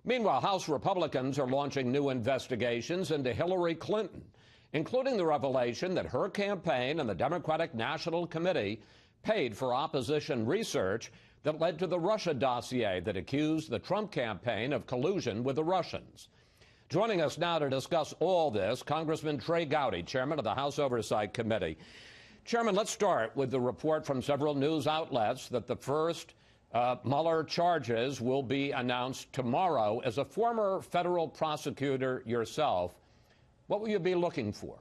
Meanwhile, House Republicans are launching new investigations into Hillary Clinton, including the revelation that her campaign and the Democratic National Committee paid for opposition research that led to the Russia dossier that accused the Trump campaign of collusion with the Russians. Joining us now to discuss all this, Congressman Trey Gowdy, chairman of the House Oversight Committee. Chairman, let's start with the report from several news outlets that the first Mueller charges will be announced tomorrow. As a former federal prosecutor yourself, what will you be looking for?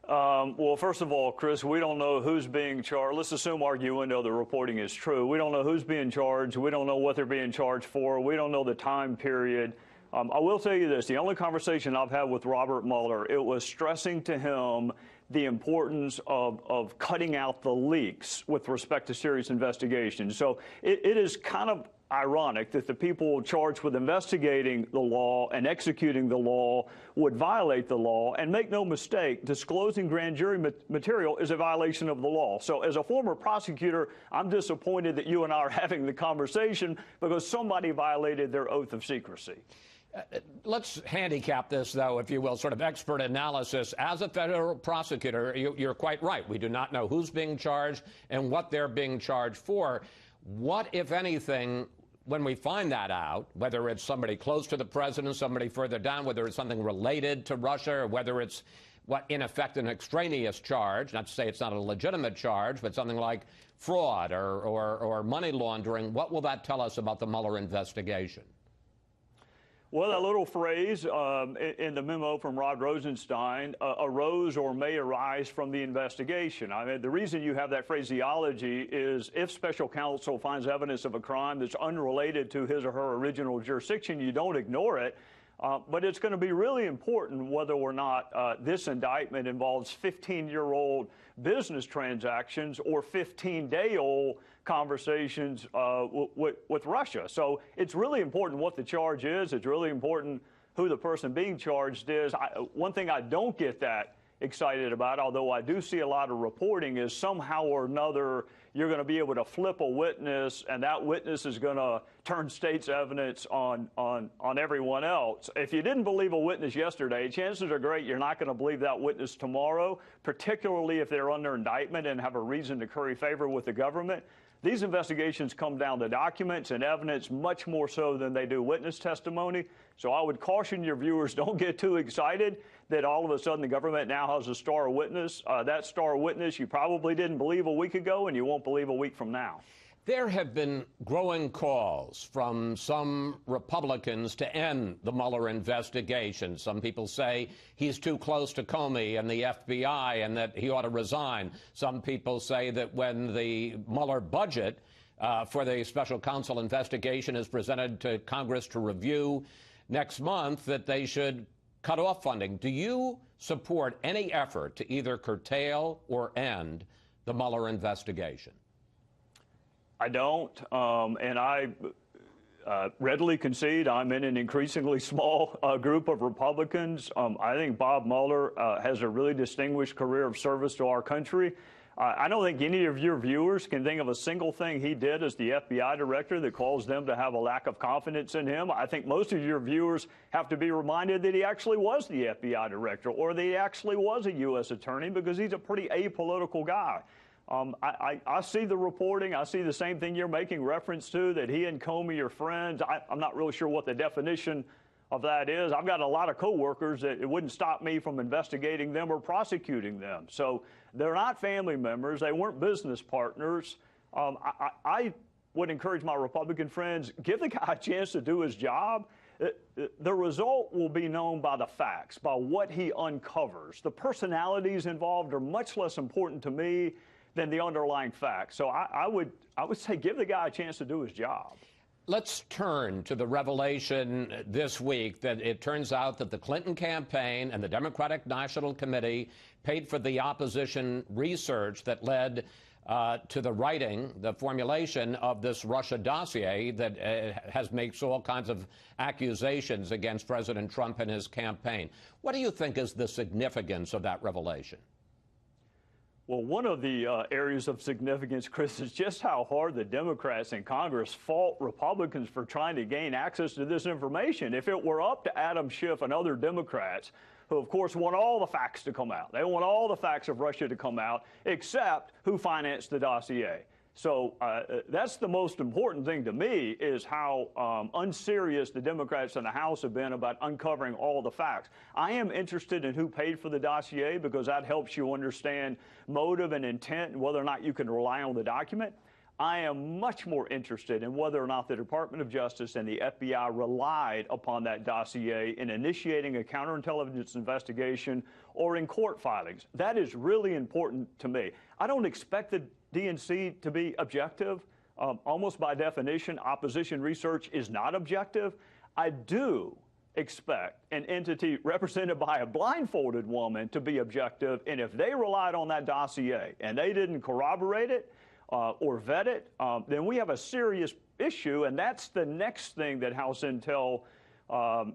Well, first of all, Chris, we don't know who's being charged. Let's assume, arguendo, the reporting is true. We don't know who's being charged. We don't know what they're being charged for. We don't know the time period. I will tell you this. The only conversation I've had with Robert Mueller, it was stressing to him the importance of cutting out the leaks with respect to serious investigations. So it is kind of ironic that the people charged with investigating the law and executing the law would violate the law. And make no mistake, disclosing grand jury material is a violation of the law. So as a former prosecutor, I'm disappointed that you and I are having the conversation because somebody violated their oath of secrecy. Let's handicap this, though, if you will, sort of expert analysis. As a federal prosecutor, you're quite right. We do not know who's being charged and what they're being charged for. What, if anything, when we find that out, whether it's somebody close to the president, somebody further down, whether it's something related to Russia, or whether it's, what, in effect, an extraneous charge, not to say it's not a legitimate charge, but something like fraud or money laundering, what will that tell us about the Mueller investigation? Well, that little phrase in the memo from Rod Rosenstein, arose or may arise from the investigation. I mean, the reason you have that phraseology is if special counsel finds evidence of a crime that's unrelated to his or her original jurisdiction, you don't ignore it. But it's going to be really important whether or not this indictment involves 15-year-old business transactions or 15-day-old conversations with Russia. So it's really important what the charge is. It's really important who the person being charged is. One thing I don't get that excited about, although I do see a lot of reporting, is somehow or another you're going to be able to flip a witness, and that witness is going to turn state's evidence on everyone else. If you didn't believe a witness yesterday, chances are great you're not going to believe that witness tomorrow, particularly if they're under indictment and have a reason to curry favor with the government. These investigations come down to documents and evidence much more so than they do witness testimony. So I would caution your viewers, don't get too excited that all of a sudden the government now has a star witness. That star witness you probably didn't believe a week ago and you won't believe a week from now. There have been growing calls from some Republicans to end the Mueller investigation. Some people say he's too close to Comey and the FBI and that he ought to resign. Some people say that when the Mueller budget for the special counsel investigation is presented to Congress to review next month, that they should cut off funding. Do you support any effort to either curtail or end the Mueller investigation? I don't, and I readily concede I'm in an increasingly small group of Republicans. I think Bob Mueller has a really distinguished career of service to our country. I don't think any of your viewers can think of a single thing he did as the FBI director that caused them to have a lack of confidence in him. I think most of your viewers have to be reminded that he actually was the FBI director or that he actually was a U.S. attorney, because he's a pretty apolitical guy. I see the reporting. I see the same thing you're making reference to, that he and Comey are friends. I'm not really sure what the definition of that is. I've got a lot of coworkers that it wouldn't stop me from investigating them or prosecuting them. So they're not family members. They weren't business partners. I would encourage my Republican friends, give the guy a chance to do his job. The result will be known by the facts, by what he uncovers. The personalities involved are much less important to me than the underlying facts. So I would say give the guy a chance to do his job. Let's turn to the revelation this week that it turns out that the Clinton campaign and the Democratic National Committee paid for the opposition research that led to the writing, the formulation of this Russia dossier that makes all kinds of accusations against President Trump and his campaign. What do you think is the significance of that revelation? Well, one of the areas of significance, Chris, is just how hard the Democrats in Congress fought Republicans for trying to gain access to this information. If it were up to Adam Schiff and other Democrats, who, of course, want all the facts to come out, they want all the facts of Russia to come out, except who financed the dossier. So that's the most important thing to me, is how unserious the Democrats in the House have been about uncovering all the facts. I am interested in who paid for the dossier, because that helps you understand motive and intent and whether or not you can rely on the document. I am much more interested in whether or not the Department of Justice and the FBI relied upon that dossier in initiating a counterintelligence investigation or in court filings. That is really important to me. I don't expect the DNC to be objective. Almost by definition, opposition research is not objective. I do expect an entity represented by a blindfolded woman to be objective, and if they relied on that dossier and they didn't corroborate it or vet it, then we have a serious issue, and that's the next thing that House Intel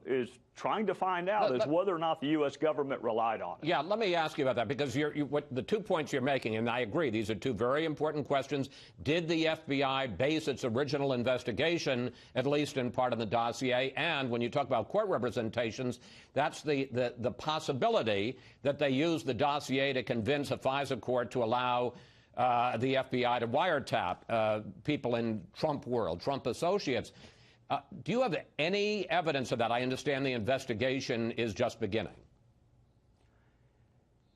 is trying to find out, is whether or not the U.S. government relied on it. Yeah, let me ask you about that, because what the 2 points you're making, and I agree, these are two very important questions. Did the FBI base its original investigation, at least in part, on the dossier? And when you talk about court representations, that's the possibility that they used the dossier to convince a FISA court to allow the FBI to wiretap people in Trump world, Trump associates. Do you have any evidence of that? I understand the investigation is just beginning.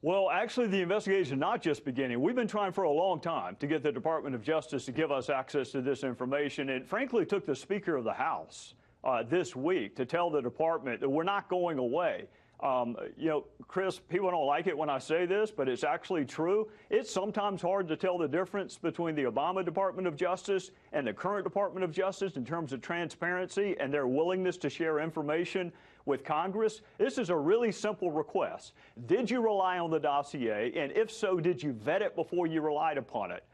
Well, actually, the investigation is not just beginning. We've been trying for a long time to get the Department of Justice to give us access to this information. It frankly took the Speaker of the House this week to tell the department that we're not going away. You know, Chris, people don't like it when I say this, but it's actually true. It's sometimes hard to tell the difference between the Obama Department of Justice and the current Department of Justice in terms of transparency and their willingness to share information with Congress. This is a really simple request. Did you rely on the dossier? And if so, did you vet it before you relied upon it?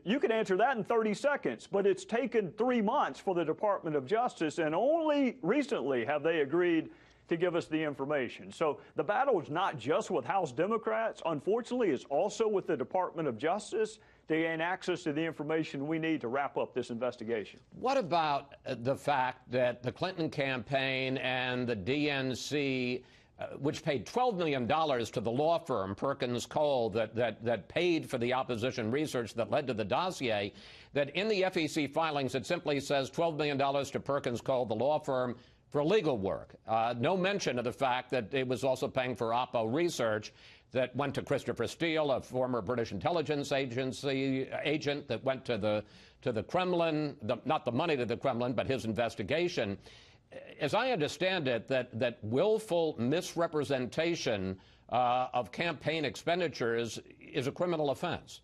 You can answer that in 30 seconds, but it's taken 3 months for the Department of Justice, and only recently have they agreed to give us the information. So the battle is not just with House Democrats. Unfortunately, it's also with the Department of Justice to gain access to the information we need to wrap up this investigation. What about the fact that the Clinton campaign and the DNC, which paid $12 million to the law firm Perkins Coie that paid for the opposition research that led to the dossier, that in the FEC filings it simply says $12 million to Perkins Coie, the law firm, for legal work. No mention of the fact that it was also paying for Oppo research that went to Christopher Steele, a former British intelligence agency agent that went to the Kremlin, not the money to the Kremlin, but his investigation. As I understand it, that willful misrepresentation of campaign expenditures is a criminal offense.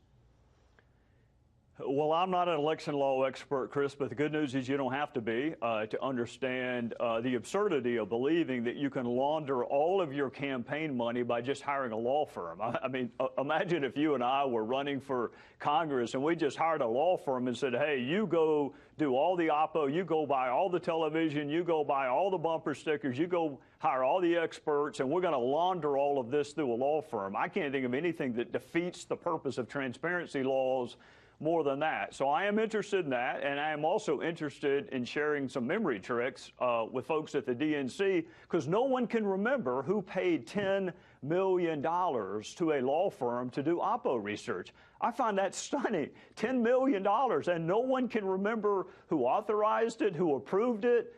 Well, I'm not an election law expert, Chris, but the good news is you don't have to be to understand the absurdity of believing that you can launder all of your campaign money by just hiring a law firm. I mean, imagine if you and I were running for Congress and we just hired a law firm and said, hey, you go do all the Oppo, you go buy all the television, you go buy all the bumper stickers, you go hire all the experts, and we're going to launder all of this through a law firm. I can't think of anything that defeats the purpose of transparency laws more than that. So I am interested in that, and I am also interested in sharing some memory tricks with folks at the DNC, because no one can remember who paid $10 million to a law firm to do Oppo research. I find that stunning. $10 million, and no one can remember who authorized it, who approved it,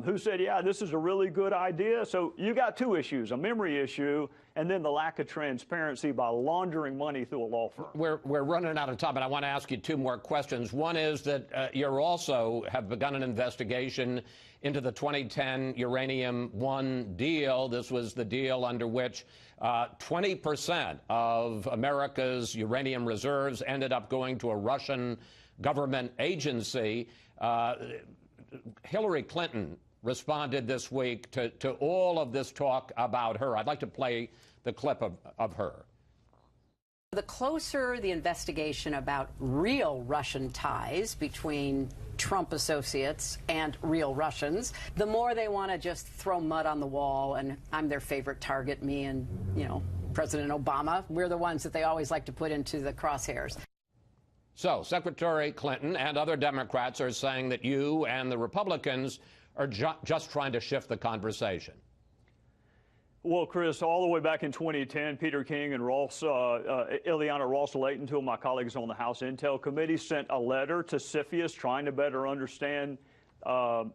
who said, yeah, this is a really good idea. So you got two issues, a memory issue and then the lack of transparency by laundering money through a law firm. We're running out of time, but I want to ask you two more questions. One is that you also have begun an investigation into the 2010 Uranium One deal. This was the deal under which 20% of America's uranium reserves ended up going to a Russian government agency. Hillary Clinton responded this week to all of this talk about her. I'd like to play the clip of her. The closer the investigation about real Russian ties between Trump associates and real Russians, the more they want to just throw mud on the wall, and I'm their favorite target, me and, you know, President Obama. We're the ones that they always like to put into the crosshairs. So Secretary Clinton and other Democrats are saying that you and the Republicans are just trying to shift the conversation. Well, Chris, all the way back in 2010, Peter King and Ileana Ross-Layton, two of my colleagues on the House Intel Committee, sent a letter to CFIUS trying to better understand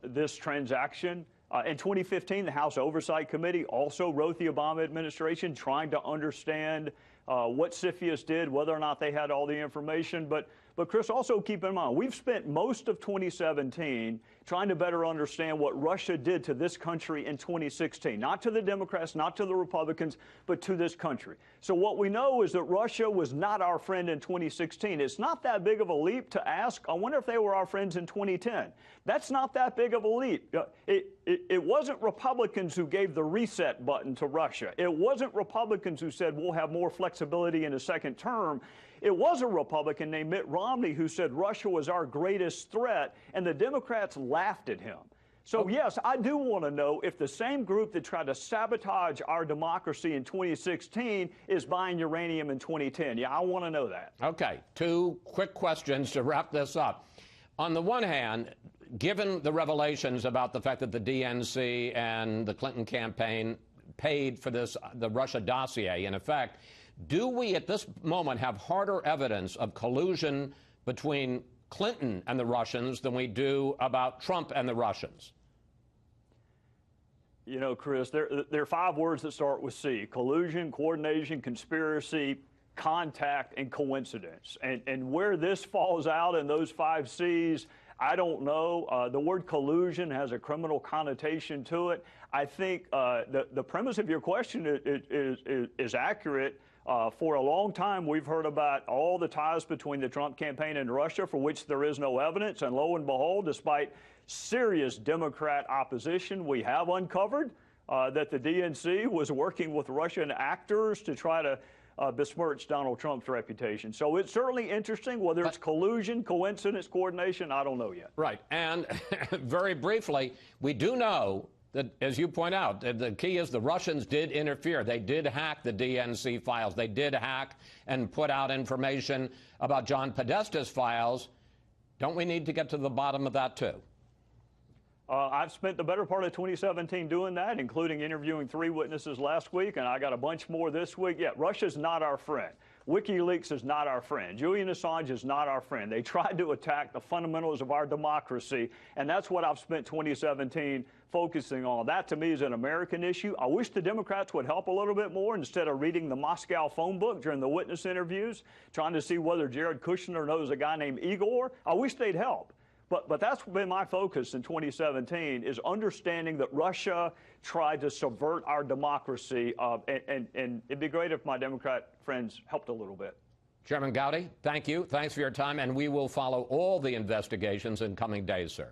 this transaction. In 2015, the House Oversight Committee also wrote the Obama administration trying to understand what CFIUS did, whether or not they had all the information. But Chris, also keep in mind, we've spent most of 2017 trying to better understand what Russia did to this country in 2016, not to the Democrats, not to the Republicans, but to this country. So what we know is that Russia was not our friend in 2016. It's not that big of a leap to ask, I wonder if they were our friends in 2010. That's not that big of a leap. It wasn't Republicans who gave the reset button to Russia. It wasn't Republicans who said we'll have more flexibility in a second term. It was a Republican named Mitt Romney who said Russia was our greatest threat, and the Democrats laughed at him. So, yes, I do want to know if the same group that tried to sabotage our democracy in 2016 is buying uranium in 2010. Yeah, I want to know that. Okay, two quick questions to wrap this up. On the one hand, given the revelations about the fact that the DNC and the Clinton campaign paid for this, the Russia dossier, in effect, do we at this moment have harder evidence of collusion between Clinton and the Russians than we do about Trump and the Russians? You know, Chris, there are 5 words that start with C: collusion, coordination, conspiracy, contact, and coincidence. And where this falls out in those 5 C's, I don't know. The word collusion has a criminal connotation to it. I think the premise of your question is accurate. For a long time, we've heard about all the ties between the Trump campaign and Russia, for which there is no evidence. And lo and behold, despite serious Democrat opposition, we have uncovered that the DNC was working with Russian actors to try to besmirch Donald Trump's reputation. So it's certainly interesting. Whether it's collusion, coincidence, coordination, I don't know yet. Right. And very briefly, we do know that, as you point out, the key is the Russians did interfere. They did hack the DNC files. They did hack and put out information about John Podesta's files. Don't we need to get to the bottom of that, too? I've spent the better part of 2017 doing that, including interviewing 3 witnesses last week, and I got a bunch more this week. Yeah, Russia's not our friend. WikiLeaks is not our friend. Julian Assange is not our friend. They tried to attack the fundamentals of our democracy, and that's what I've spent 2017 focusing on. That, to me, is an American issue. I wish the Democrats would help a little bit more instead of reading the Moscow phone book during the witness interviews, trying to see whether Jared Kushner knows a guy named Igor. I wish they'd help. But that's been my focus in 2017, is understanding that Russia tried to subvert our democracy, and it'd be great if my Democrat friends helped a little bit. Chairman Gowdy, thank you. Thanks for your time, and we will follow all the investigations in coming days, sir.